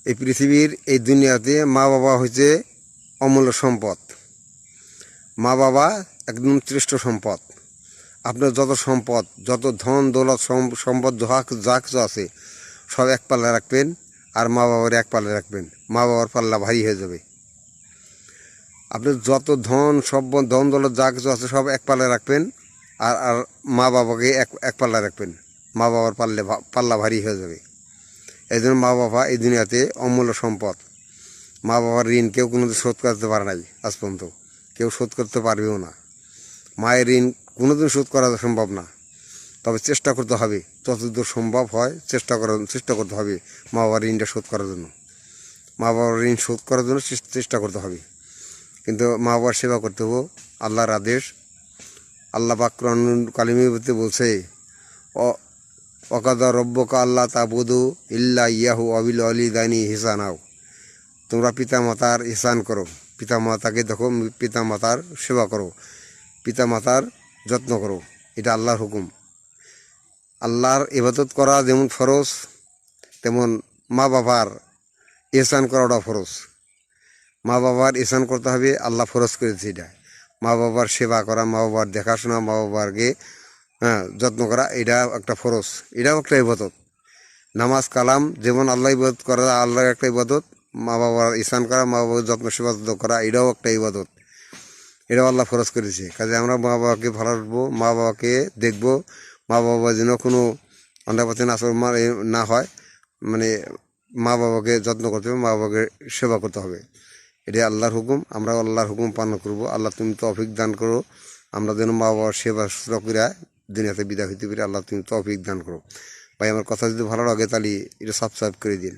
এই পৃথিবীর এই দুনিয়াতে মা বাবা হচ্ছে অমূল্য সম্পদ। মা বাবা একদম শ্রেষ্ঠ সম্পদ। আপনার যত সম্পদ, যত ধন দৌলত সম্পদ যা কিছু আছে সব এক পাল্লা রাখবেন, আর মা বাবার এক পাল্লা রাখবেন। মা বাবার পাল্লা ভারী হয়ে যাবে। আপনার যত ধন ধন দৌলত যা কিছু আছে সব এক পাল্লা রাখবেন, আর আর মা বাবাকে এক পাল্লা রাখবেন। মা বাবার পাল্লা ভারী হয়ে যাবে। এই জন্য মা বাবা এই দুনিয়াতে অমূল্য সম্পদ। মা বাবার ঋণ কেউ কোনোদিন শোধ করতে পারে নাই, আজ পর্যন্ত কেউ শোধ করতে পারবেও না। মায়ের ঋণ কোনোদিন শোধ করা সম্ভব না, তবে চেষ্টা করতে হবে, যতদূর সম্ভব হয় চেষ্টা করতে হবে মা বাবার ঋণটা শোধ করার জন্য। মা বাবার ঋণ শোধ করার জন্য চেষ্টা করতে হবে। কিন্তু মা বাবার সেবা করতে হবে, আল্লাহর আদেশ। আল্লাহ পাক কুরআনুল কারিমে বলছে, ওয়াকাদা রব্বুকা আল্লাহ তা'বুদু ইল্লা ইয়াহু ওয়া বিল ওয়ালিদাইনি ইহসানাও। তোমরা পিতামাতার ইহসান করো, পিতামাতাকে দেখো, পিতামাতার সেবা করো, পিতামাতার যত্ন করো। এটা আল্লাহর হুকুম। আল্লাহর ইবাদত করা যেমন ফরজ, তেমন মা বাবার ইহসান করাটা ফরজ। মা বাবার ইহসান করতে হবে, আল্লাহ ফরজ করেছে এটা। মা বাবার সেবা করা, মা বাবার দেখাশোনা, মা বাবাকে যত্ন করা, এটা একটা ফরজ, এটাও একটা ইবাদত। নামাজ কালাম যেমন আল্লাহ ইবাদত করা, আল্লাহর একটা ইবাদত। মা বাবার ইহসান করা, মা বাবার যত্ন সেবা করা, এটাও একটা ইবাদত। এটাও আল্লাহ ফরজ করেছে। কাজে আমরা মা বাবাকে ভালোবাসবো, মা বাবাকে দেখবো, মা বাবা যেন কোনো অন্যায় আচরণ না হয়, মানে মা বাবাকে যত্ন করতে হবে, মা বাবাকে সেবা করতে হবে। এটাই আল্লাহর হুকুম। আমরা আল্লাহর হুকুম পালন করবো। আল্লাহ তুমি তৌফিক দান করো, আমরা যেন মা বাবার সেবা শুশ্রূষা করে দুনিয়াতে বিদায় হইতে পারি। আল্লাহ তুমি তৌফিক দান করো। ভাই, আমার কথা যদি ভালো লাগে তাহলে এটা সাবস্ক্রাইব করে দিন।